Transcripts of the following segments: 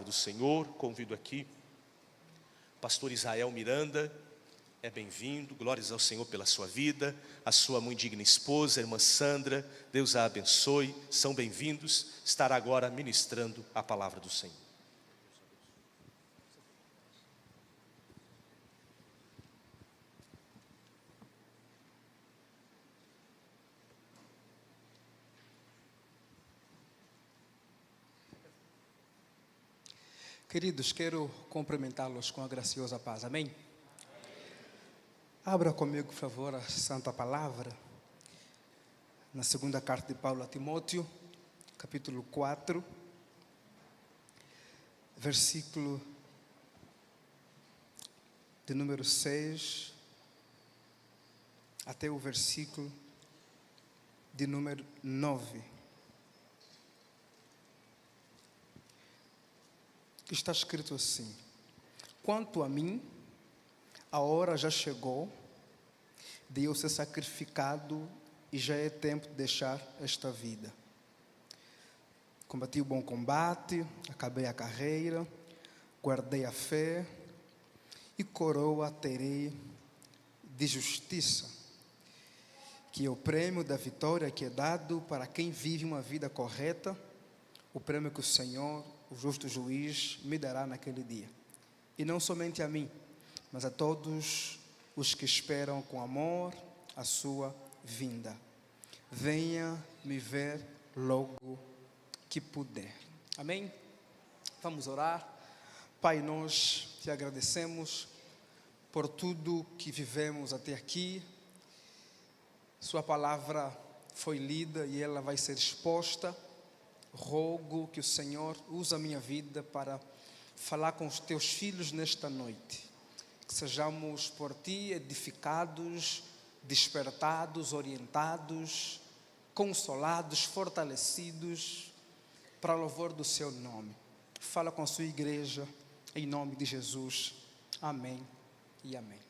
do Senhor. Convido aqui o pastor Israel Miranda, é bem-vindo, glórias ao Senhor pela sua vida, a sua muito digna esposa, a irmã Sandra, Deus a abençoe, são bem-vindos, estará agora ministrando a palavra do Senhor. Queridos, quero cumprimentá-los com a graciosa paz, amém? Abra comigo, por favor, a Santa Palavra, na segunda carta de Paulo a Timóteo, capítulo 4, versículo de número 6, até o versículo de número 9. Está escrito assim: quanto a mim, a hora já chegou de eu ser sacrificado e já é tempo de deixar esta vida. Combati o bom combate, acabei a carreira, guardei a fé e coroa terei de justiça, que é o prêmio da vitória que é dado para quem vive uma vida correta, o prêmio que o Senhor, o justo juiz, me dará naquele dia. E não somente a mim, mas a todos os que esperam com amor a sua vinda. Venha me ver logo que puder. Amém? Vamos orar. Pai, nós te agradecemos por tudo que vivemos até aqui. Sua palavra foi lida e ela vai ser exposta. Rogo que o Senhor use a minha vida para falar com os teus filhos nesta noite. Que sejamos por ti edificados, despertados, orientados, consolados, fortalecidos, para o louvor do seu nome. Fala com a sua igreja, em nome de Jesus. Amém e amém.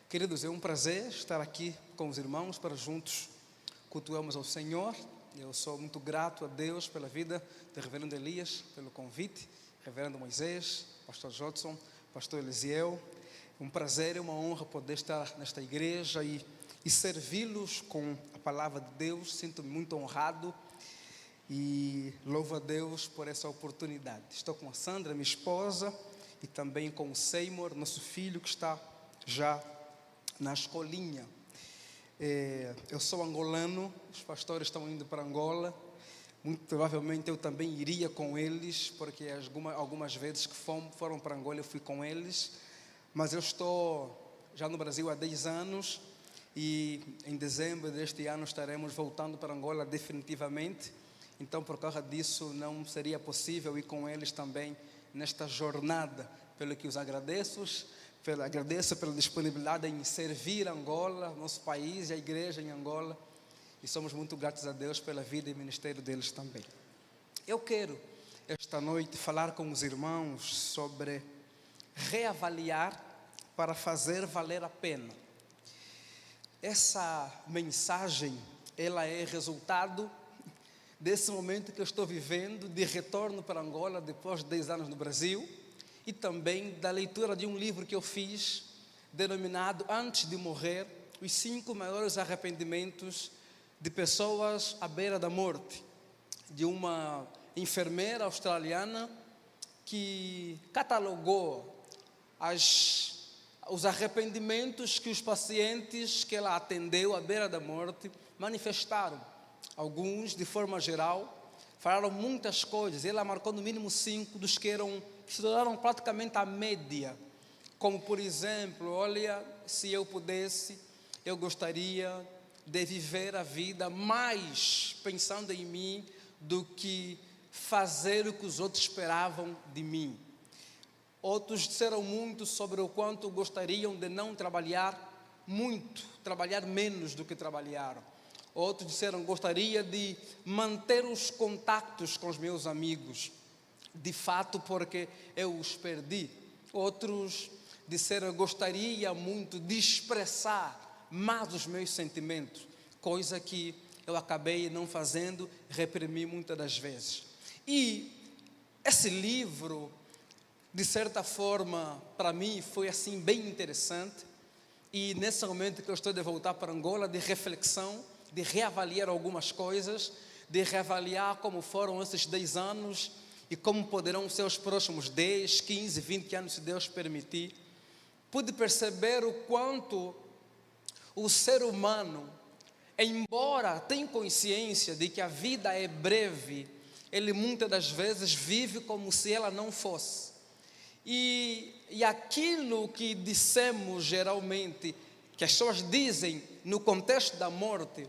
Queridos, é um prazer estar aqui com os irmãos para juntos cultuarmos ao Senhor. Eu sou muito grato a Deus pela vida do reverendo Elias, pelo convite, reverendo Moisés, pastor Jodson, pastor Elisiel. É um prazer e uma honra poder estar nesta igreja e servi-los com a palavra de Deus. Sinto-me muito honrado e louvo a Deus por essa oportunidade. Estou com a Sandra, minha esposa, e também com o Seymour, nosso filho, que está já na escolinha. Eu sou angolano, os pastores estão indo para Angola, muito provavelmente eu também iria com eles, porque algumas vezes que foram para Angola eu fui com eles, mas eu estou já no Brasil há 10 anos e em dezembro deste ano estaremos voltando para Angola definitivamente, então por causa disso não seria possível ir com eles também nesta jornada, pelo que os agradeço pela disponibilidade em servir Angola, nosso país e a igreja em Angola. E somos muito gratos a Deus pela vida e ministério deles também. Eu quero, esta noite, falar com os irmãos sobre reavaliar para fazer valer a pena. Essa mensagem, ela é resultado desse momento que eu estou vivendo de retorno para Angola depois de 10 anos no Brasil, e também da leitura de um livro que eu fiz, denominado Antes de Morrer, os 5 maiores arrependimentos de pessoas à beira da morte, de uma enfermeira australiana que catalogou os arrependimentos que os pacientes que ela atendeu à beira da morte manifestaram. Alguns, de forma geral, falaram muitas coisas. Ela marcou no mínimo 5 dos que se tornaram praticamente a média, como por exemplo: olha, se eu pudesse, eu gostaria de viver a vida mais pensando em mim do que fazer o que os outros esperavam de mim. Outros disseram muito sobre o quanto gostariam de não trabalhar muito, trabalhar menos do que trabalharam. Outros disseram: gostaria de manter os contatos com os meus amigos, de fato, porque eu os perdi. Outros disseram: eu gostaria muito de expressar mais os meus sentimentos, coisa que eu acabei não fazendo, reprimi muitas das vezes. E esse livro, de certa forma, para mim, foi assim bem interessante. E nesse momento que eu estou de voltar para Angola, de reflexão, de reavaliar algumas coisas, de reavaliar como foram esses 10 anos e como poderão ser os próximos 10, 15, 20 anos, se Deus permitir, pude perceber o quanto o ser humano, embora tenha consciência de que a vida é breve, ele muitas das vezes vive como se ela não fosse. E aquilo que dissemos geralmente, que as pessoas dizem no contexto da morte,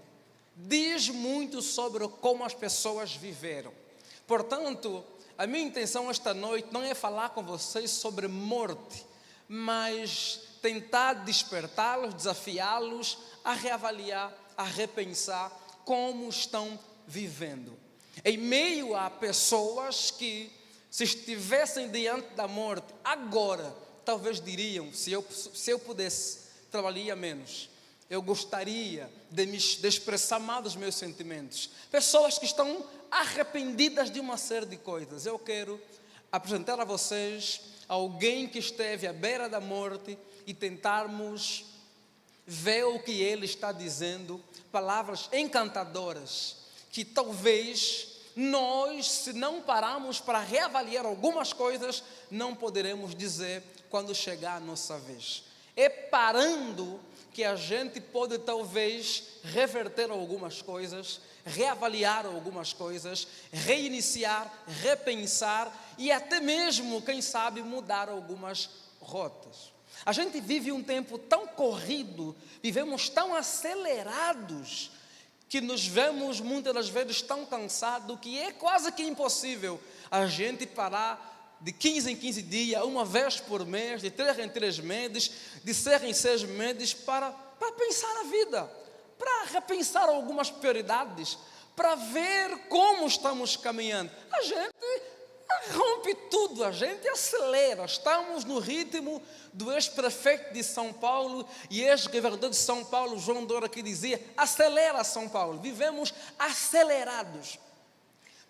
diz muito sobre como as pessoas viveram. Portanto, a minha intenção esta noite não é falar com vocês sobre morte, mas tentar despertá-los, desafiá-los a reavaliar, a repensar como estão vivendo. Em meio a pessoas que, se estivessem diante da morte agora, talvez diriam: se eu pudesse, trabalharia menos. Eu gostaria de expressar mais os meus sentimentos. Pessoas que estão arrependidas de uma série de coisas. Eu quero apresentar a vocês alguém que esteve à beira da morte e tentarmos ver o que ele está dizendo, palavras encantadoras, que talvez nós, se não pararmos para reavaliar algumas coisas, não poderemos dizer quando chegar a nossa vez. É parando que a gente pode talvez reverter algumas coisas, reavaliar algumas coisas, reiniciar, repensar e até mesmo, quem sabe, mudar algumas rotas. A gente vive um tempo tão corrido, vivemos tão acelerados, que nos vemos muitas das vezes tão cansados, que é quase que impossível a gente parar de 15 em 15 dias, uma vez por mês, de 3 em 3 meses, de 6 em 6 meses, para pensar a vida, para repensar algumas prioridades, para ver como estamos caminhando. A gente rompe tudo, a gente acelera. Estamos no ritmo do ex-prefeito de São Paulo e ex-governador de São Paulo, João Dória, que dizia: acelera São Paulo. Vivemos acelerados,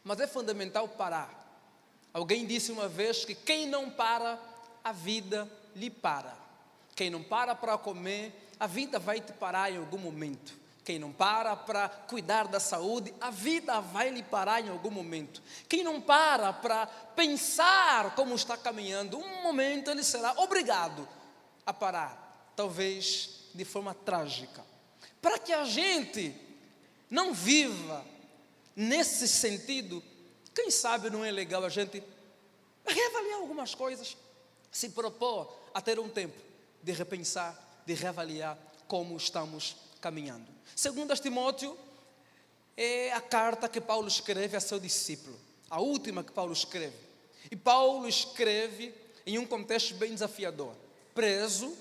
mas é fundamental parar. Alguém disse uma vez que quem não para, a vida lhe para. Quem não para comer, a vida vai te parar em algum momento. Quem não para cuidar da saúde, a vida vai lhe parar em algum momento. Quem não para pensar como está caminhando, um momento ele será obrigado a parar, talvez de forma trágica. Para que a gente não viva nesse sentido, quem sabe não é legal a gente reavaliar algumas coisas, se propor a ter um tempo de repensar, de reavaliar como estamos caminhando. Segundo Timóteo, é a carta que Paulo escreve a seu discípulo, a última que Paulo escreve. E Paulo escreve em um contexto bem desafiador, preso,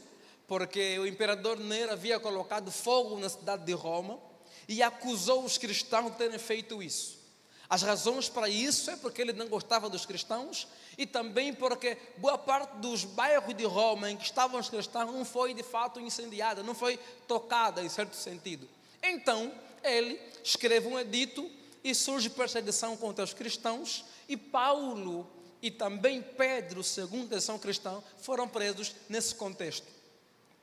porque o imperador Nero havia colocado fogo na cidade de Roma e acusou os cristãos de terem feito isso. As razões para isso é porque ele não gostava dos cristãos e também porque boa parte dos bairros de Roma em que estavam os cristãos não foi de fato incendiada, não foi tocada em certo sentido. Então, ele escreve um edito e surge perseguição contra os cristãos e Paulo e também Pedro, segundo a tradição cristã, foram presos nesse contexto.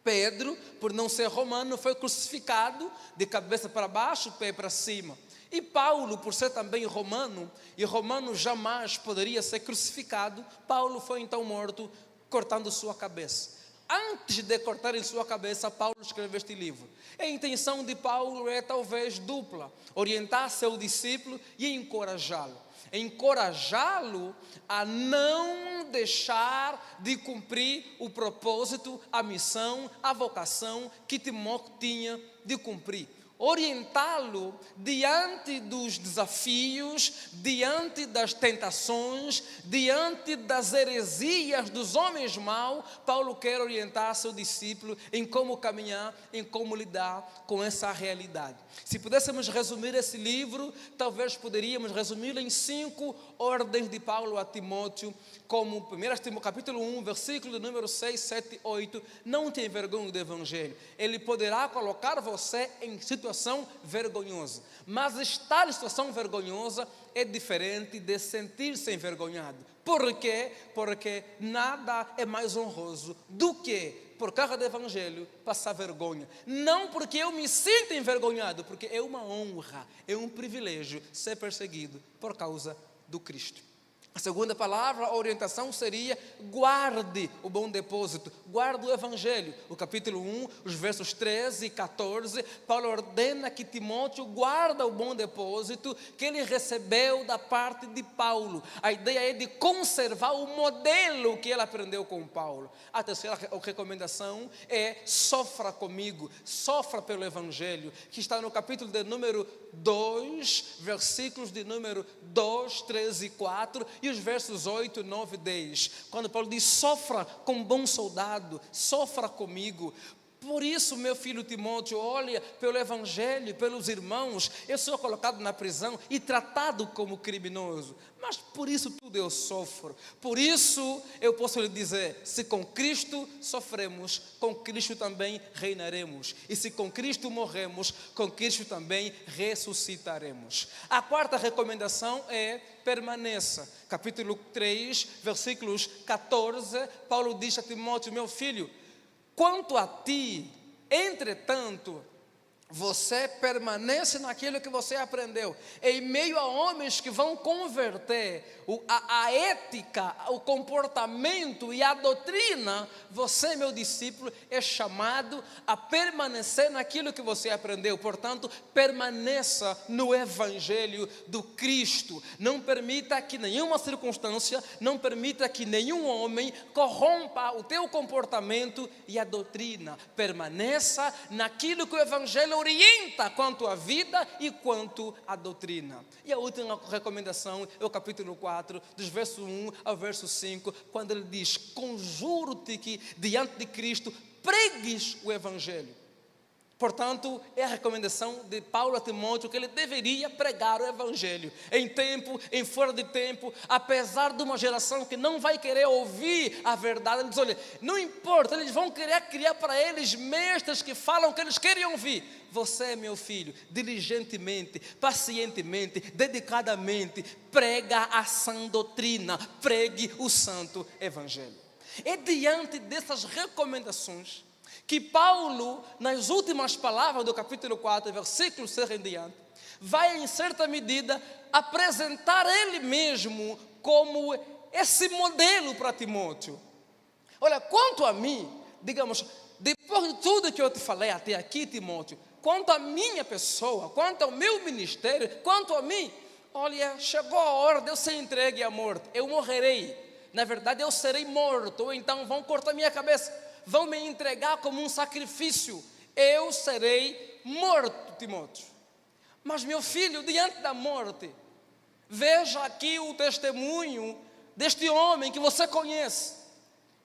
Pedro, por não ser romano, foi crucificado de cabeça para baixo, pé para cima. E Paulo, por ser também romano, e romano jamais poderia ser crucificado, Paulo foi então morto, cortando sua cabeça. Antes de cortarem sua cabeça, Paulo escreveu este livro. A intenção de Paulo é talvez dupla: orientar seu discípulo e encorajá-lo. Encorajá-lo a não deixar de cumprir o propósito, a missão, a vocação que Timóteo tinha de cumprir. Orientá-lo diante dos desafios, diante das tentações, diante das heresias dos homens maus. Paulo quer orientar seu discípulo em como caminhar, em como lidar com essa realidade. Se pudéssemos resumir esse livro, talvez poderíamos resumi-lo em 5 ordens de Paulo a Timóteo, como 1 Timóteo capítulo 1, versículo número 6, 7, 8, não tenha vergonha do Evangelho. Ele poderá colocar você em situações situação vergonhosa. Mas estar em situação vergonhosa é diferente de sentir-se envergonhado. Por quê? Porque nada é mais honroso do que, por causa do Evangelho, passar vergonha. Não porque eu me sinto envergonhado, porque é uma honra, é um privilégio ser perseguido por causa do Cristo. A segunda palavra, a orientação seria: guarde o bom depósito, guarde o Evangelho. O capítulo 1, os versos 13 e 14, Paulo ordena que Timóteo guarda o bom depósito que ele recebeu da parte de Paulo. A ideia é de conservar o modelo que ele aprendeu com Paulo. A terceira recomendação é: sofra comigo, sofra pelo Evangelho, que está no capítulo de número 2, versículos de número 2, 3 e 4, e os versos 8, 9 e 10, quando Paulo diz: sofra como um bom soldado, sofra comigo. Por isso, meu filho Timóteo, olha, pelo Evangelho, pelos irmãos, eu sou colocado na prisão e tratado como criminoso, mas por isso tudo eu sofro. Por isso eu posso lhe dizer: se com Cristo sofremos, com Cristo também reinaremos, e se com Cristo morremos, com Cristo também ressuscitaremos. A quarta recomendação é: permaneça. Capítulo 3, versículos 14, Paulo diz a Timóteo: meu filho, quanto a ti, entretanto, você permanece naquilo que você aprendeu. Em meio a homens que vão converter a ética, o comportamento e a doutrina, você, meu discípulo, é chamado a permanecer naquilo que você aprendeu. Portanto, permaneça no Evangelho do Cristo. Não permita que nenhuma circunstância, não permita que nenhum homem corrompa o teu comportamento e a doutrina. Permaneça naquilo que o Evangelho orienta quanto à vida e quanto à doutrina. E a última recomendação é o capítulo 4, dos versos 1 ao verso 5, quando ele diz: conjuro-te que diante de Cristo pregues o Evangelho. Portanto, é a recomendação de Paulo a Timóteo que ele deveria pregar o Evangelho, em tempo, em fora de tempo, apesar de uma geração que não vai querer ouvir a verdade. Ele diz: olha, não importa, eles vão querer criar para eles mestres que falam o que eles querem ouvir. Você, meu filho, diligentemente, pacientemente, dedicadamente, prega a sã doutrina, pregue o santo Evangelho. É diante dessas recomendações que Paulo, nas últimas palavras do capítulo 4, versículo 6 em diante, vai em certa medida apresentar ele mesmo como esse modelo para Timóteo. Olha, quanto a mim, digamos, depois de tudo que eu te falei até aqui, Timóteo, quanto à minha pessoa, quanto ao meu ministério, quanto a mim, olha, chegou a hora de eu ser entregue à morte, eu morrerei. Na verdade, eu serei morto, ou então vão cortar minha cabeça, vão me entregar como um sacrifício, eu serei morto, Timóteo. Mas, meu filho, diante da morte, veja aqui o testemunho deste homem que você conhece.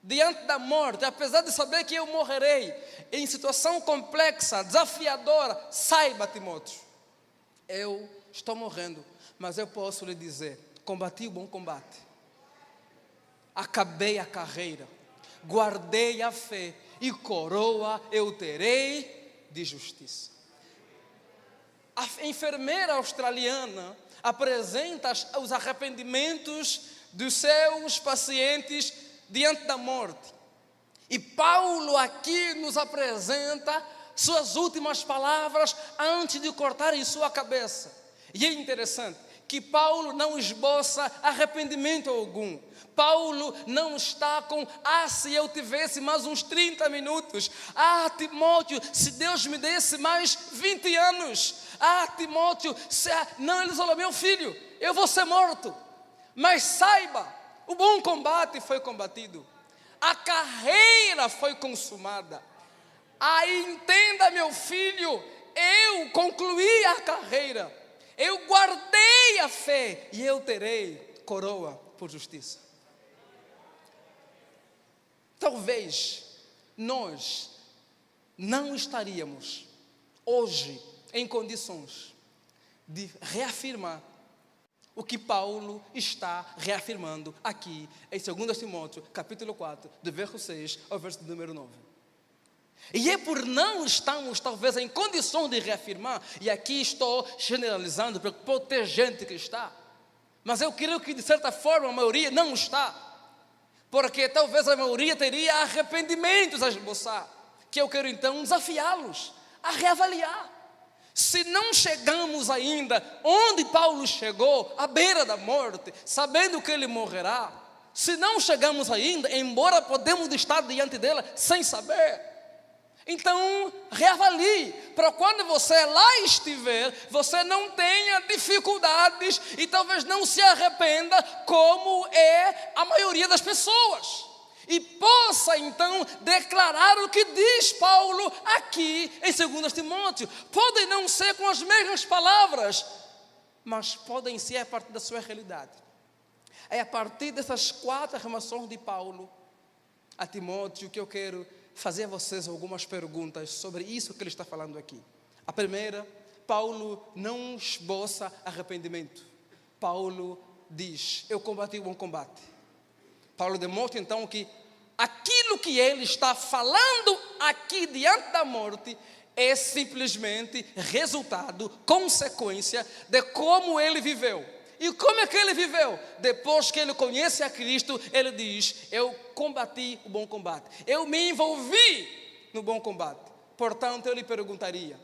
Diante da morte, apesar de saber que eu morrerei, em situação complexa, desafiadora, saiba, Timóteo, eu estou morrendo, mas eu posso lhe dizer: combati o bom combate, acabei a carreira, guardei a fé, e coroa eu terei de justiça. A enfermeira australiana apresenta os arrependimentos dos seus pacientes diante da morte. E Paulo aqui nos apresenta suas últimas palavras antes de cortarem sua cabeça. E é interessante que Paulo não esboça arrependimento algum. Paulo não está com: se eu tivesse mais uns 30 minutos. Timóteo, se Deus me desse mais 20 anos. Timóteo, não, ele falou: meu filho, eu vou ser morto. Mas saiba, o bom combate foi combatido. A carreira foi consumada. Entenda, meu filho, eu concluí a carreira. Eu guardei a fé e eu terei coroa por justiça. Talvez nós não estaríamos hoje em condições de reafirmar o que Paulo está reafirmando aqui em 2 Timóteo, capítulo 4, do verso 6 ao verso número 9. E é por não estarmos talvez em condições de reafirmar, e aqui estou generalizando, porque pode ter gente que está, mas eu creio que de certa forma a maioria não está, porque talvez a maioria teria arrependimentos a esboçar, que eu quero então desafiá-los a reavaliar. Se não chegamos ainda onde Paulo chegou, à beira da morte, sabendo que ele morrerá, se não chegamos ainda, embora podemos estar diante dela sem saber, então reavalie, para quando você lá estiver, você não tenha dificuldades e talvez não se arrependa como é a maioria das pessoas. E possa então declarar o que diz Paulo aqui em 2 Timóteo. Podem não ser com as mesmas palavras, mas podem ser a partir da sua realidade. É a partir dessas 4 afirmações de Paulo a Timóteo que eu quero fazer a vocês algumas perguntas sobre isso que ele está falando aqui. A primeira, Paulo não esboça arrependimento. Paulo diz: eu combati o bom combate. Paulo demonstra então que aquilo que ele está falando aqui diante da morte é simplesmente resultado, consequência de como ele viveu. E como é que ele viveu? Depois que ele conhece a Cristo, ele diz: eu combati o bom combate, eu me envolvi no bom combate. Portanto, eu lhe perguntaria: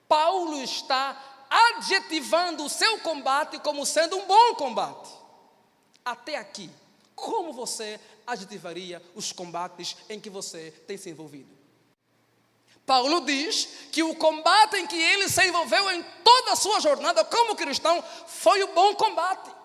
Paulo está adjetivando o seu combate como sendo um bom combate? Até aqui, como você adjetivaria os combates em que você tem se envolvido? Paulo diz que o combate em que ele se envolveu em toda a sua jornada como cristão foi o bom combate.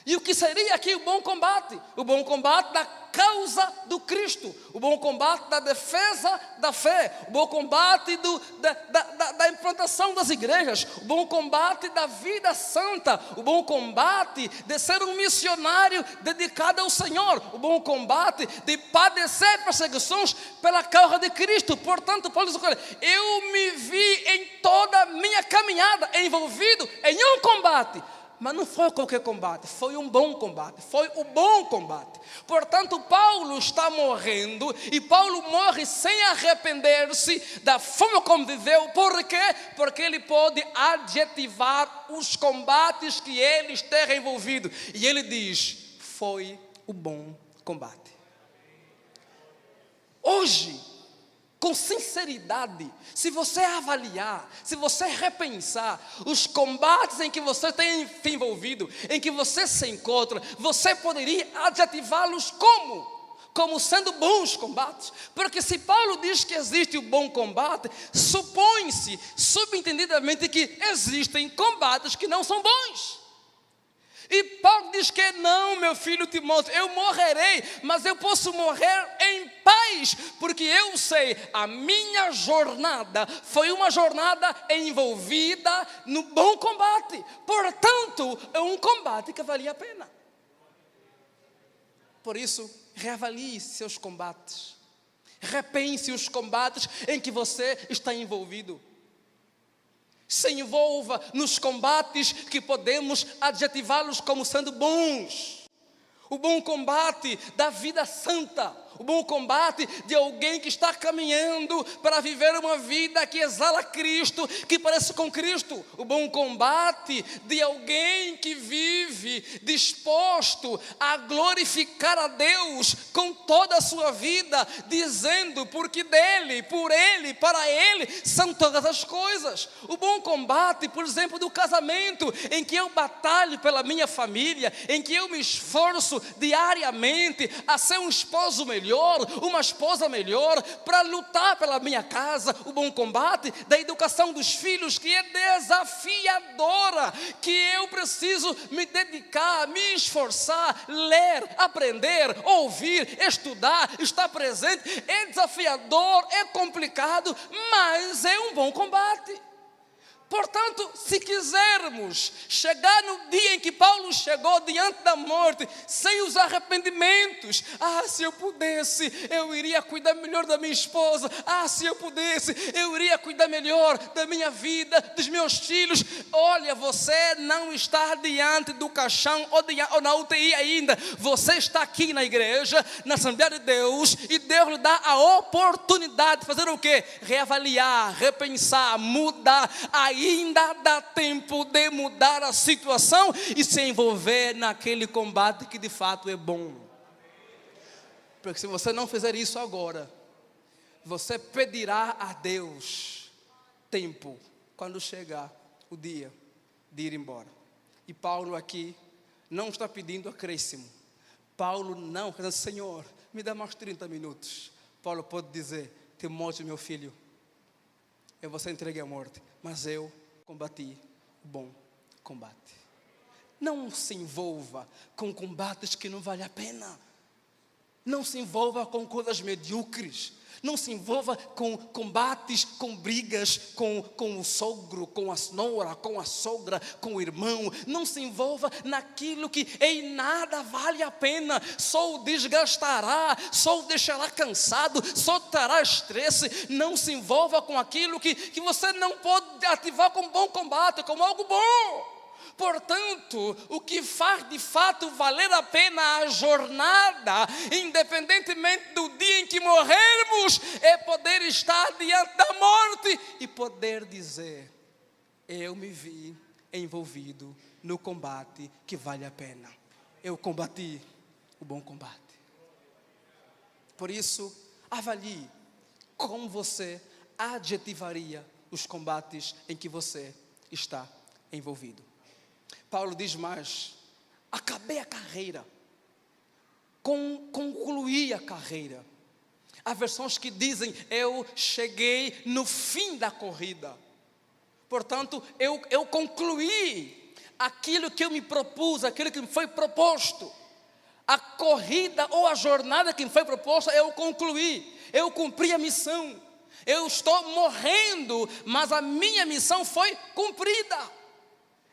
E o que seria aqui o bom combate? O bom combate da causa do Cristo, o bom combate da defesa da fé, o bom combate da implantação das igrejas, o bom combate da vida santa, o bom combate de ser um missionário dedicado ao Senhor, o bom combate de padecer perseguições pela causa de Cristo. Portanto, Paulo diz: eu me vi em toda a minha caminhada envolvido em um combate. Mas não foi qualquer combate, foi um bom combate, foi o bom combate. Portanto, Paulo está morrendo, e Paulo morre sem arrepender-se da forma como viveu. Por quê? Porque ele pode adjetivar os combates que ele esteve envolvido. E ele diz: foi o bom combate. Hoje, com sinceridade, se você avaliar, se você repensar os combates em que você tem se envolvido, em que você se encontra, você poderia adjetivá-los como sendo bons combates. Porque se Paulo diz que existe o bom combate, supõe-se subentendidamente que existem combates que não são bons. E Paulo diz que não, meu filho Timóteo, eu morrerei, mas eu posso morrer em paz, porque eu sei, a minha jornada foi uma jornada envolvida no bom combate. Portanto, é um combate que valia a pena. Por isso, reavalie seus combates, repense os combates em que você está envolvido. Se envolva nos combates que podemos adjetivá-los como sendo bons. O bom combate da vida santa, o bom combate de alguém que está caminhando para viver uma vida que exala Cristo, que parece com Cristo. O bom combate de alguém que vive disposto a glorificar a Deus com toda a sua vida, dizendo: porque dele, por ele, para ele são todas as coisas. O bom combate, por exemplo, do casamento, em que eu batalho pela minha família, em que eu me esforço diariamente a ser um esposo melhor, uma esposa melhor, para lutar pela minha casa. O bom combate da educação dos filhos, que é desafiadora, que eu preciso me dedicar, me esforçar, ler, aprender, ouvir, estudar, estar presente. É desafiador, é complicado, mas é um bom combate. Portanto, se quisermos chegar no dia em que Paulo chegou diante da morte, sem os arrependimentos, se eu pudesse, eu iria cuidar melhor da minha esposa, se eu pudesse, eu iria cuidar melhor da minha vida, dos meus filhos. Olha, você não está diante do caixão ou na UTI ainda, você está aqui na igreja, na Assembleia de Deus, e Deus lhe dá a oportunidade de fazer o quê? Reavaliar, repensar, mudar. Ainda dá tempo de mudar a situação e se envolver naquele combate que de fato é bom. Porque se você não fizer isso agora, você pedirá a Deus tempo quando chegar o dia de ir embora. E Paulo aqui não está pedindo acréscimo. Paulo não está dizendo: Senhor, me dá mais 30 minutos. Paulo pode dizer: Timóteo, meu filho, eu vou ser entregue à morte, mas eu combati o bom combate. Não se envolva com combates que não valem a pena. Não se envolva com coisas medíocres. Não se envolva com combates, com brigas, com o sogro, com a nora, com a sogra, com o irmão. Não se envolva naquilo que em nada vale a pena. Só o desgastará, só o deixará cansado, só trará estresse. Não se envolva com aquilo que você não pode ativar como bom combate, como algo bom. Portanto, o que faz de fato valer a pena a jornada, independentemente do dia em que morrermos, é poder estar diante da morte e poder dizer: eu me vi envolvido no combate que vale a pena. Eu combati o bom combate. Por isso, avalie como você adjetivaria os combates em que você está envolvido. Paulo diz mais: acabei a carreira, concluí a carreira. Há versões que dizem: eu cheguei no fim da corrida. Portanto, eu concluí aquilo que eu me propus, aquilo que me foi proposto. A corrida ou a jornada que me foi proposta, eu concluí, eu cumpri a missão. Eu estou morrendo, mas a minha missão foi cumprida.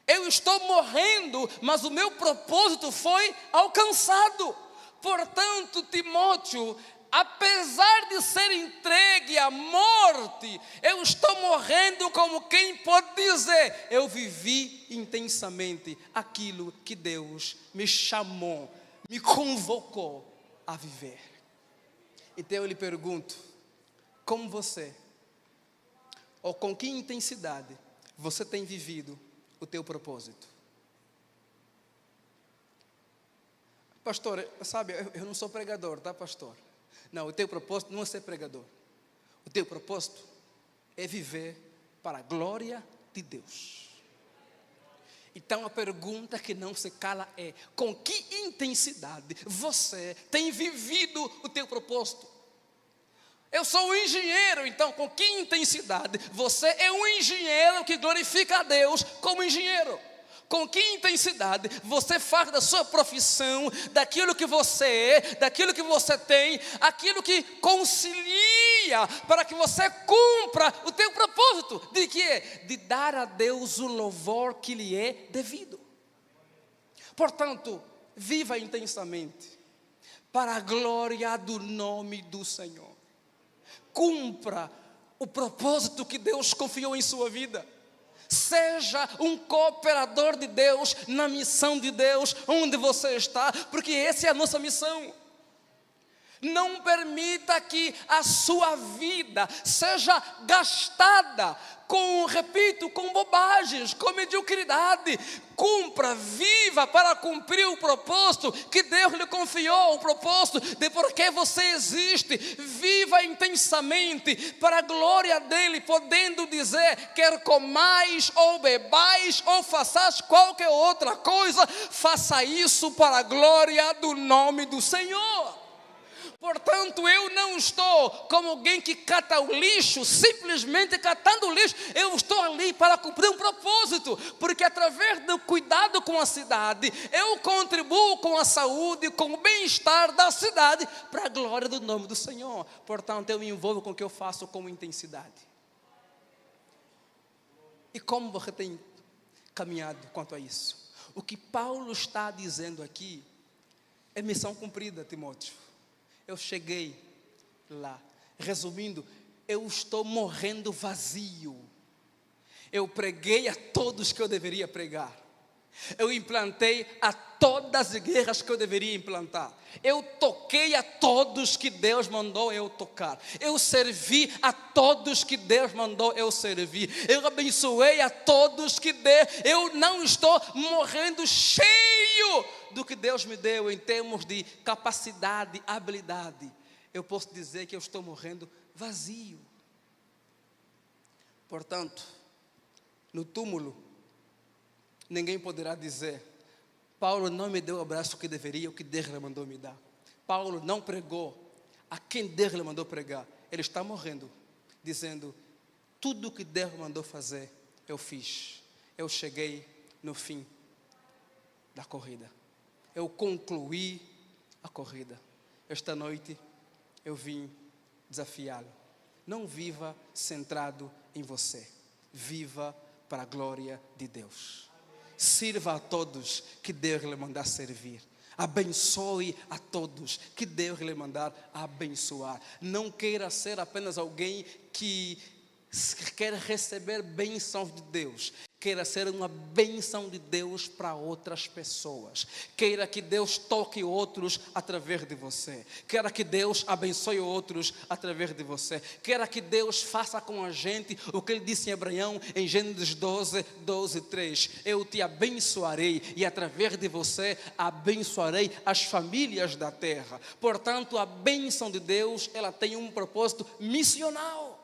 Eu estou morrendo, mas o meu propósito foi alcançado. Portanto, Timóteo, apesar de ser entregue à morte, eu estou morrendo como quem pode dizer: eu vivi intensamente aquilo que Deus me chamou, me convocou a viver. Então eu lhe pergunto: como você, ou com que intensidade você tem vivido o teu propósito? Pastor, sabe, eu não sou pregador, tá, pastor? Não, o teu propósito não é ser pregador. O teu propósito é viver para a glória de Deus. Então a pergunta que não se cala é: com que intensidade você tem vivido o teu propósito? Eu sou um engenheiro, então com que intensidade você é um engenheiro que glorifica a Deus como engenheiro? Com que intensidade você faz da sua profissão, daquilo que você é, daquilo que você tem, aquilo que concilia para que você cumpra o teu propósito? De quê? De dar a Deus o louvor que lhe é devido. Portanto, viva intensamente para a glória do nome do Senhor. Cumpra o propósito que Deus confiou em sua vida. Seja um cooperador de Deus na missão de Deus onde você está, porque essa é a nossa missão. Não permita que a sua vida seja gastada com bobagens, com mediocridade. Cumpra, viva para cumprir o propósito que Deus lhe confiou, o propósito de por que você existe. Viva intensamente para a glória dele, podendo dizer: quer comais ou bebais ou façais qualquer outra coisa, faça isso para a glória do nome do Senhor. Portanto, eu não estou como alguém que cata o lixo, simplesmente catando o lixo. Eu estou ali para cumprir um propósito, porque através do cuidado com a cidade, eu contribuo com a saúde, com o bem-estar da cidade, para a glória do nome do Senhor. Portanto, eu me envolvo com o que eu faço com intensidade. E como você tem caminhado quanto a isso? O que Paulo está dizendo aqui é missão cumprida, Timóteo. Eu cheguei lá. Resumindo, eu estou morrendo vazio. Eu preguei a todos que eu deveria pregar. Eu implantei a todas as igrejas que eu deveria implantar. Eu toquei a todos que Deus mandou eu tocar. Eu servi a todos que Deus mandou eu servir. Eu abençoei a todos que Deus. Eu não estou morrendo cheio do que Deus me deu em termos de capacidade, habilidade. Eu posso dizer que eu estou morrendo vazio. Portanto, no túmulo, ninguém poderá dizer: Paulo não me deu o abraço que deveria, o que Deus lhe mandou me dar. Paulo não pregou a quem Deus lhe mandou pregar. Ele está morrendo, dizendo: tudo o que Deus mandou fazer, eu fiz. Eu cheguei no fim da corrida. Eu concluí a corrida. Esta noite, eu vim desafiá-lo. Não viva centrado em você. Viva para a glória de Deus. Sirva a todos que Deus lhe mandar servir. Abençoe a todos que Deus lhe mandar abençoar. Não queira ser apenas alguém que quer receber bênçãos de Deus. Queira ser uma bênção de Deus para outras pessoas. Queira que Deus toque outros através de você. Queira que Deus abençoe outros através de você. Queira que Deus faça com a gente o que Ele disse em Abraão, em Gênesis 12:3. Eu te abençoarei e através de você abençoarei as famílias da terra. Portanto, a bênção de Deus, ela tem um propósito missional.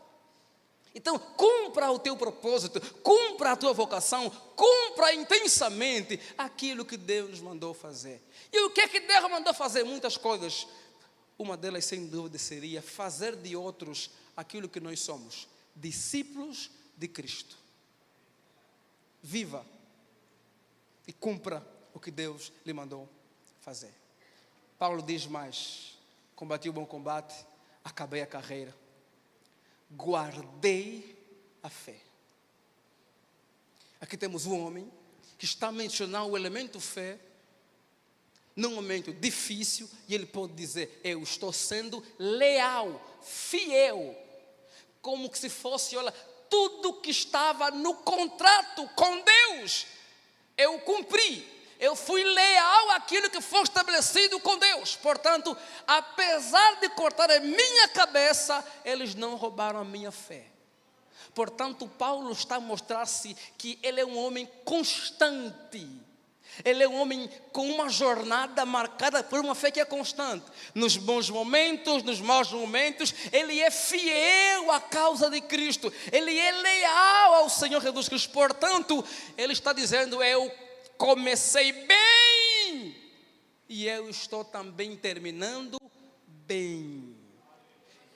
Então, cumpra o teu propósito, cumpra a tua vocação, cumpra intensamente aquilo que Deus nos mandou fazer. E o que é que Deus mandou fazer? Muitas coisas. Uma delas, sem dúvida, seria fazer de outros aquilo que nós somos, discípulos de Cristo. Viva e cumpra o que Deus lhe mandou fazer. Paulo diz mais: combati o bom combate, acabei a carreira, guardei a fé. Aqui temos um homem que está a mencionar o elemento fé num momento difícil, e ele pode dizer: eu estou sendo leal, fiel, como que se fosse, olha, tudo que estava no contrato com Deus, eu cumpri. Eu fui leal àquilo que foi estabelecido com Deus. Portanto, apesar de cortar a minha cabeça, eles não roubaram a minha fé. Portanto, Paulo está a mostrar-se que ele é um homem constante. Ele é um homem com uma jornada marcada por uma fé que é constante. Nos bons momentos, nos maus momentos, ele é fiel à causa de Cristo. Ele é leal ao Senhor Jesus Cristo. Portanto, ele está dizendo: eu comecei bem e eu estou também terminando bem.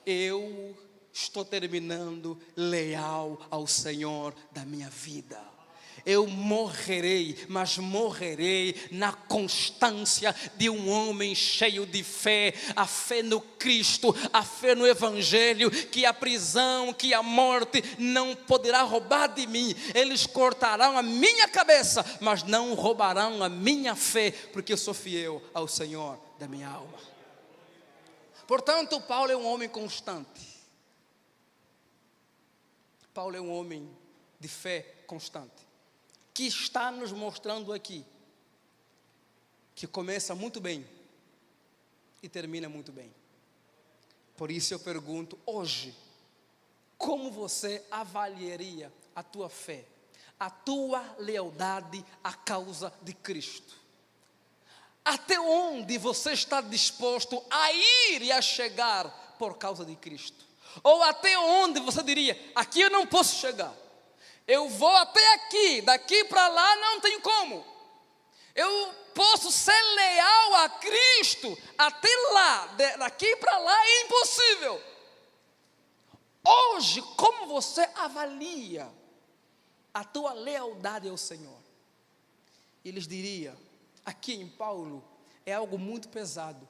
Eu estou terminando leal ao Senhor da minha vida. Eu morrerei, mas morrerei na constância de um homem cheio de fé. A fé no Cristo, a fé no Evangelho, que a prisão, que a morte não poderá roubar de mim. Eles cortarão a minha cabeça, mas não roubarão a minha fé, porque eu sou fiel ao Senhor da minha alma. Portanto, Paulo é um homem constante. Paulo é um homem de fé constante, que está nos mostrando aqui que começa muito bem e termina muito bem. Por isso eu pergunto hoje: como você avaliaria a tua fé, a tua lealdade à causa de Cristo? Até onde você está disposto a ir e a chegar por causa de Cristo? Ou até onde você diria: aqui eu não posso chegar, eu vou até aqui, daqui para lá não tem como. Eu posso ser leal a Cristo até lá, daqui para lá é impossível. Hoje, como você avalia a tua lealdade ao Senhor? Eles diriam, aqui em Paulo, é algo muito pesado.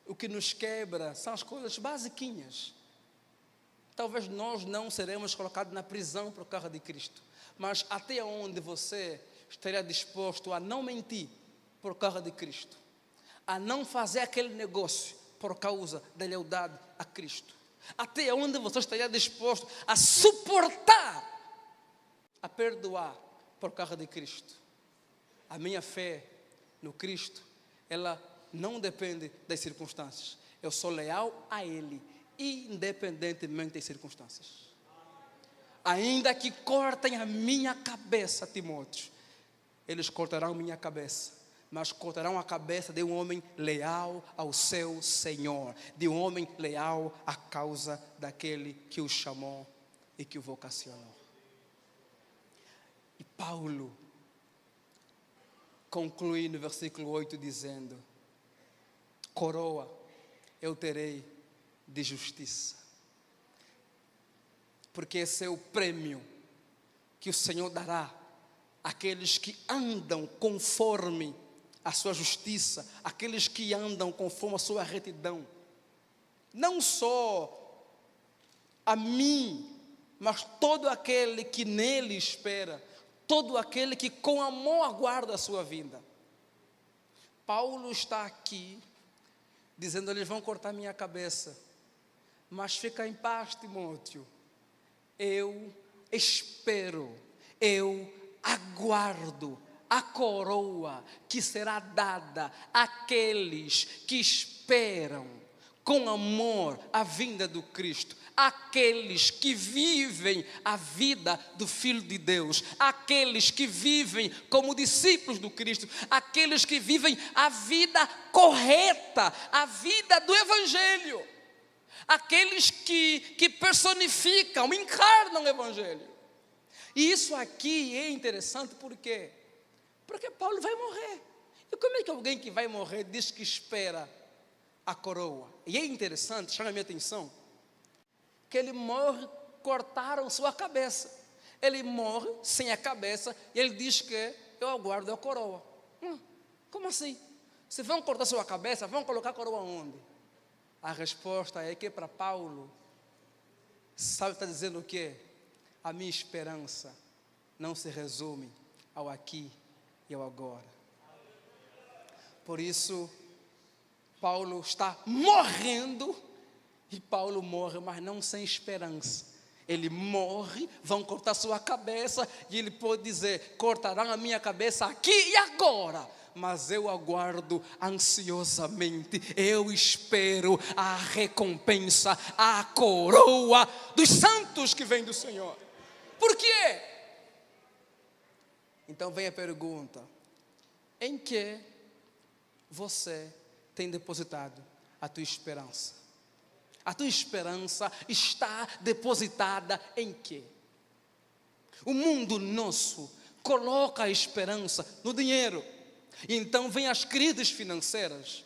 O que nos quebra são as coisas basiquinhas. talvez nós não seremos colocados na prisão por causa de Cristo. Mas até onde você estaria disposto a não mentir por causa de Cristo? A não fazer aquele negócio por causa da lealdade a Cristo? Até onde você estaria disposto a suportar, a perdoar por causa de Cristo? A minha fé no Cristo, ela não depende das circunstâncias. Eu sou leal a Ele, independentemente das circunstâncias. Ainda que cortem a minha cabeça, Timóteo, eles cortarão minha cabeça, mas cortarão a cabeça de um homem leal ao seu Senhor, de um homem leal à causa daquele que o chamou e que o vocacionou. E Paulo conclui no versículo 8 dizendo: coroa eu terei de justiça. Porque esse é o prêmio que o Senhor dará àqueles que andam conforme a sua justiça, aqueles que andam conforme a sua retidão. Não só a mim, mas todo aquele que nele espera, todo aquele que com amor aguarda a sua vinda. Paulo está aqui dizendo: eles vão cortar minha cabeça, mas fica em paz, Timóteo. Eu espero, eu aguardo a coroa que será dada àqueles que esperam com amor a vinda do Cristo, aqueles que vivem a vida do Filho de Deus, aqueles que vivem como discípulos do Cristo, aqueles que vivem a vida correta, a vida do Evangelho, aqueles que personificam, encarnam o Evangelho. E isso aqui é interessante porque Paulo vai morrer. E como é que alguém que vai morrer diz que espera a coroa? E é interessante, chama a minha atenção, que ele morre, cortaram sua cabeça. Ele morre sem a cabeça e ele diz que eu aguardo a coroa. Como assim? Se vão cortar sua cabeça, vão colocar a coroa onde? A resposta é que para Paulo, sabe, está dizendo o quê? A minha esperança não se resume ao aqui e ao agora. Por isso, Paulo está morrendo, e Paulo morre, mas não sem esperança. Ele morre, vão cortar sua cabeça, e ele pode dizer: cortarão a minha cabeça aqui e agora, mas eu aguardo ansiosamente, eu espero a recompensa, a coroa dos santos que vem do Senhor. Por quê? Então vem a pergunta: em que você tem depositado a tua esperança? A tua esperança está depositada em quê? O mundo nosso coloca a esperança no dinheiro. Então vem as crises financeiras.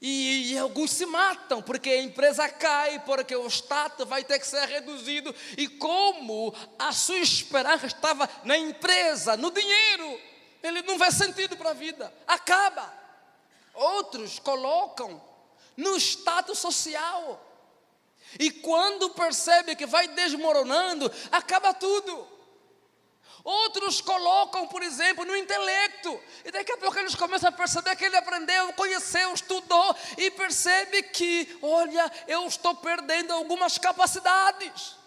E alguns se matam porque a empresa cai, porque o status vai ter que ser reduzido. E como a sua esperança estava na empresa, no dinheiro, ele não vê sentido para a vida, acaba. Outros colocam no status social. E quando percebe que vai desmoronando, acaba tudo. Outros colocam, por exemplo, no intelecto. E daqui a pouco eles começam a perceber que ele aprendeu, conheceu, estudou. E percebe que, olha, eu estou perdendo algumas capacidades.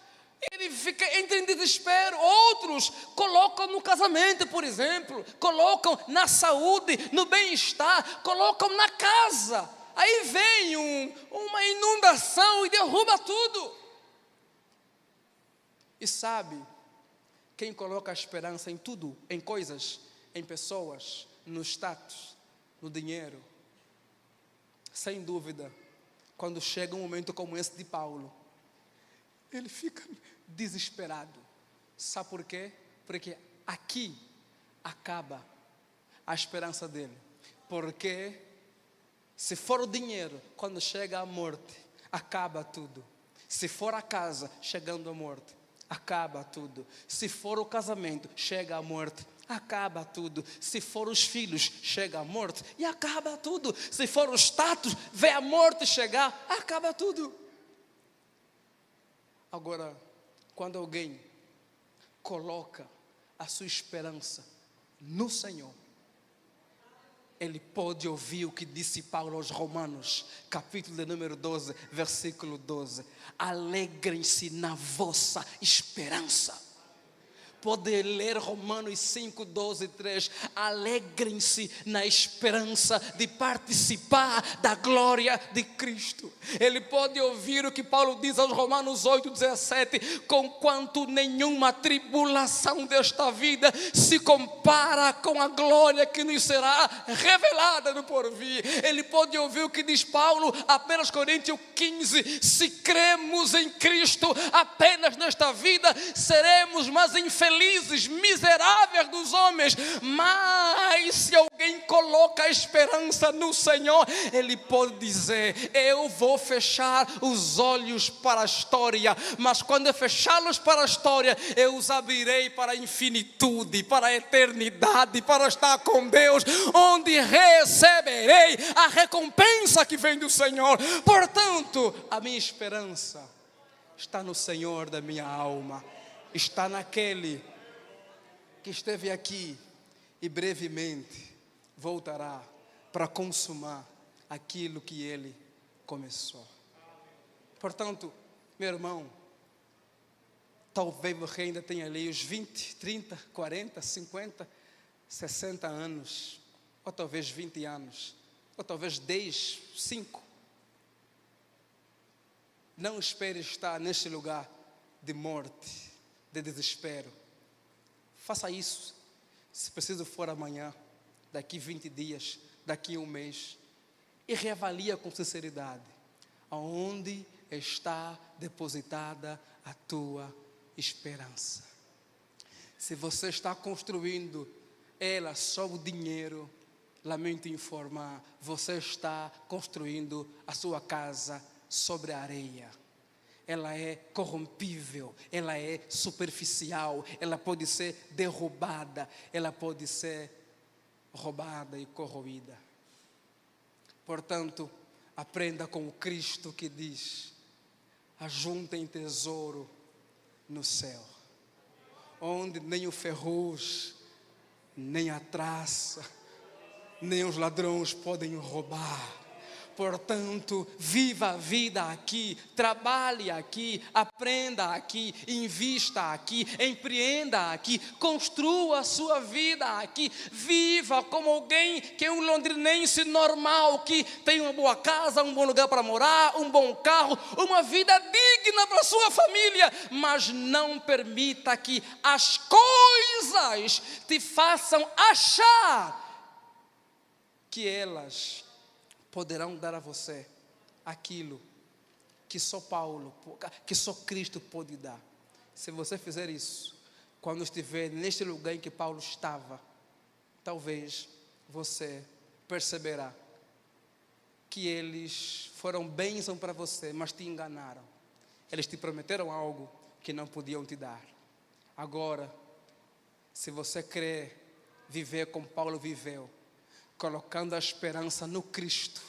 Ele entra em desespero. Outros colocam no casamento, por exemplo. Colocam na saúde, no bem-estar. Colocam na casa. Aí vem uma inundação e derruba tudo. E sabe, quem coloca a esperança em tudo, em coisas, em pessoas, no status, no dinheiro, sem dúvida, quando chega um momento como esse de Paulo, ele fica desesperado. Sabe por quê? Porque aqui acaba a esperança dele. Porque se for o dinheiro, quando chega a morte, acaba tudo. Se for a casa, chegando à morte, acaba tudo. Se for o casamento, chega a morte, acaba tudo. Se for os filhos, chega a morte e acaba tudo. Se for o status, vê a morte chegar, acaba tudo. Agora, quando alguém coloca a sua esperança no Senhor, ele pode ouvir o que disse Paulo aos Romanos, capítulo de número 12, versículo 12. Alegrem-se na vossa esperança. Pode ler Romanos 5, 12, 3. Alegrem-se na esperança de participar da glória de Cristo. Ele pode ouvir o que Paulo diz aos Romanos 8, 17. Conquanto nenhuma tribulação desta vida se compara com a glória que nos será revelada no porvir. Ele pode ouvir o que diz Paulo, apenas Coríntios 15. Se cremos em Cristo apenas nesta vida, seremos mais infelizes, miseráveis dos homens. Mas se alguém coloca a esperança no Senhor, ele pode dizer: eu vou fechar os olhos para a história, mas quando eu fechá-los para a história, eu os abrirei para a infinitude, para a eternidade, para estar com Deus, onde receberei a recompensa que vem do Senhor. Portanto, a minha esperança está no Senhor da minha alma, está naquele que esteve aqui e brevemente voltará para consumar aquilo que ele começou. Portanto, meu irmão, talvez você ainda tenha ali os 20, 30, 40, 50, 60 anos, ou talvez 20 anos, ou talvez 10, 5. Não espere estar neste lugar de morte, de desespero. Faça isso, se preciso for amanhã, daqui 20 dias, daqui 1 mês, e reavalia com sinceridade aonde está depositada a tua esperança. Se você está construindo ela sobre o dinheiro, lamento informar, você está construindo a sua casa sobre a areia. Ela é corrompível, ela é superficial, ela pode ser derrubada, ela pode ser roubada e corroída. Portanto, aprenda com o Cristo que diz: ajuntem tesouro no céu, onde nem o ferrugem, nem a traça, nem os ladrões podem roubar. Portanto, viva a vida aqui, trabalhe aqui, aprenda aqui, invista aqui, empreenda aqui, construa a sua vida aqui, viva como alguém que é um londrinense normal, que tem uma boa casa, um bom lugar para morar, um bom carro, uma vida digna para a sua família, mas não permita que as coisas te façam achar que elas poderão dar a você aquilo que só Paulo, que só Cristo pode dar. Se você fizer isso, quando estiver neste lugar em que Paulo estava, talvez você perceberá que eles foram bênção para você, mas te enganaram. Eles te prometeram algo que não podiam te dar. Agora, se você quer viver como Paulo viveu, colocando a esperança no Cristo,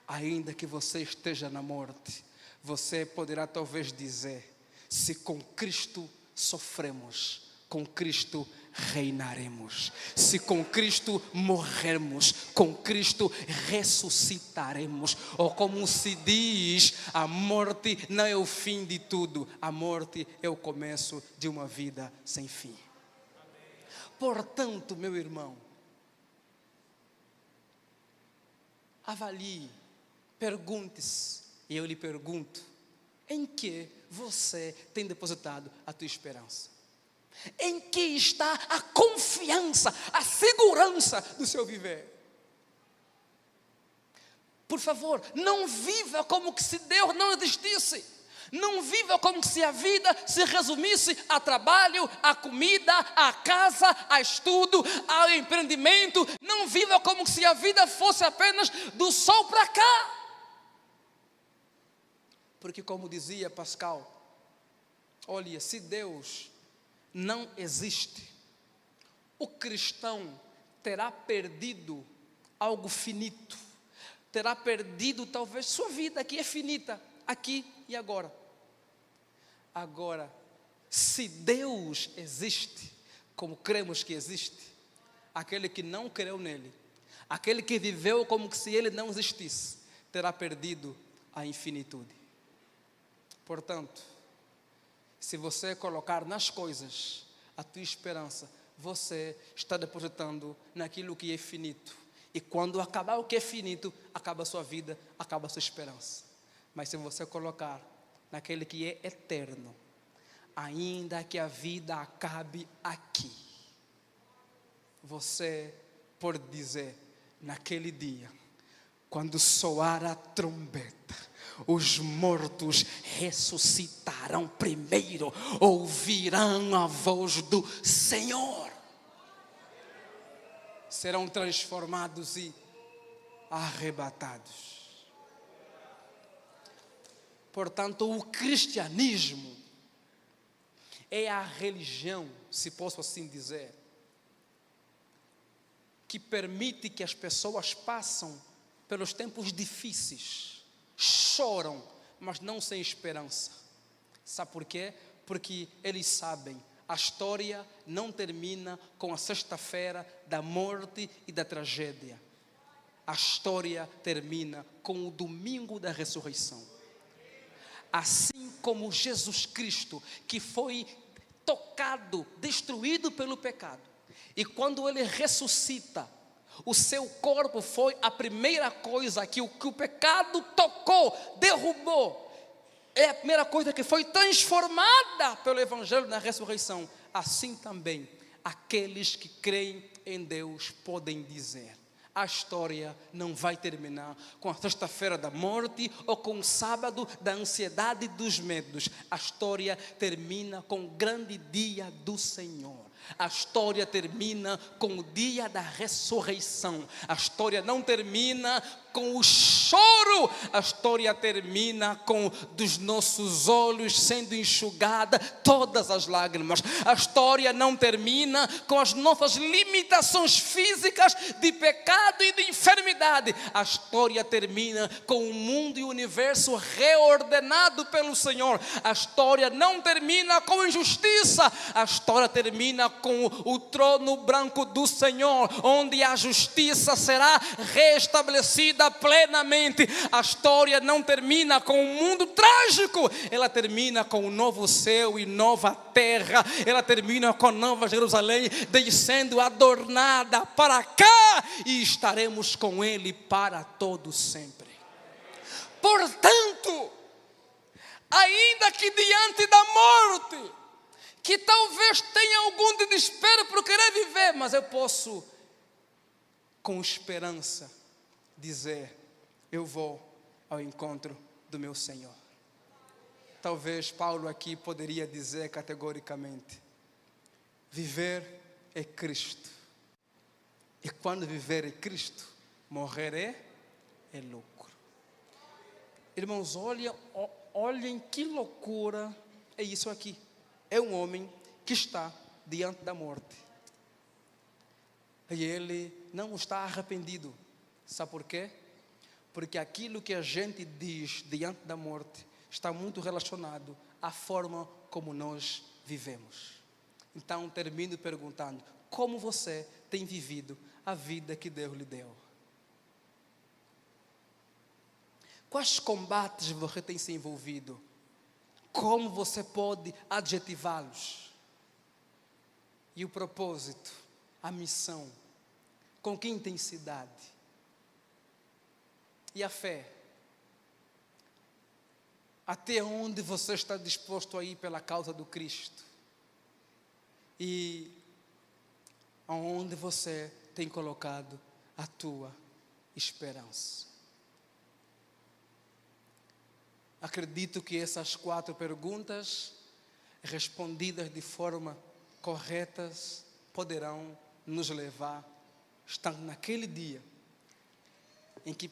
ainda que você esteja na morte, você poderá talvez dizer: se com Cristo sofremos, com Cristo reinaremos. Se com Cristo morrermos, com Cristo ressuscitaremos. Ou como se diz, a morte não é o fim de tudo, a morte é o começo de uma vida sem fim. Portanto, meu irmão, avalie, pergunte-se, e eu lhe pergunto: em que você tem depositado a tua esperança? Em que está a confiança, a segurança do seu viver? Por favor, não viva como se Deus não existisse. Não viva como se a vida se resumisse a trabalho, a comida, a casa, a estudo, ao empreendimento. Não viva como se a vida fosse apenas do sol para cá. Porque, como dizia Pascal, olha, se Deus não existe, o cristão terá perdido algo finito. Terá perdido talvez sua vida, que é finita, aqui e agora. Agora, se Deus existe, como cremos que existe, aquele que não creu nele, aquele que viveu como se ele não existisse, terá perdido a infinitude. Portanto, se você colocar nas coisas a tua esperança, você está depositando naquilo que é finito. E quando acabar o que é finito, acaba a sua vida, acaba a sua esperança. Mas se você colocar naquele que é eterno, ainda que a vida acabe aqui, você pode dizer, naquele dia, quando soar a trombeta, os mortos ressuscitarão primeiro, ouvirão a voz do Senhor, serão transformados e arrebatados. Portanto, o cristianismo é a religião, se posso assim dizer, que permite que as pessoas passem pelos tempos difíceis, choram, mas não sem esperança. Sabe por quê? Porque eles sabem, a história não termina com a sexta-feira da morte e da tragédia. A história termina com o domingo da ressurreição. Assim como Jesus Cristo, que foi tocado, destruído pelo pecado, e quando ele ressuscita, o seu corpo foi a primeira coisa que o pecado tocou, derrubou. É a primeira coisa que foi transformada pelo Evangelho na ressurreição. Assim também, aqueles que creem em Deus podem dizer: a história não vai terminar com a sexta-feira da morte ou com o sábado da ansiedade e dos medos. A história termina com o grande dia do Senhor. A história termina com o dia da ressurreição. A história não termina com o choro. A história termina com dos nossos olhos sendo enxugada todas as lágrimas. A história não termina com as nossas limitações físicas de pecado e de enfermidade. A história termina com o mundo e o universo reordenado pelo Senhor. A história não termina com injustiça. A história termina com o trono branco do Senhor, onde a justiça será restabelecida plenamente. A história não termina com um mundo trágico, ela termina com um novo céu e nova terra. Ela termina com a nova Jerusalém descendo adornada para cá, e estaremos com Ele para todo sempre. Portanto, ainda que diante da morte, que talvez tenha algum desespero por querer viver, mas eu posso, com esperança, dizer: eu vou ao encontro do meu Senhor. Talvez Paulo aqui poderia dizer categoricamente: viver é Cristo. E quando viver é Cristo, morrer é lucro. Irmãos, olhem que loucura é isso aqui. É um homem que está diante da morte. E ele não está arrependido. Sabe por quê? Porque aquilo que a gente diz diante da morte está muito relacionado à forma como nós vivemos. Então termino perguntando: como você tem vivido a vida que Deus lhe deu? Quais combates você tem se envolvido? Como você pode adjetivá-los? E o propósito, a missão, com que intensidade? E a fé? Até onde você está disposto a ir pela causa do Cristo? E aonde você tem colocado a tua esperança? Acredito que essas 4 perguntas, respondidas de forma correta, poderão nos levar, estando naquele dia em que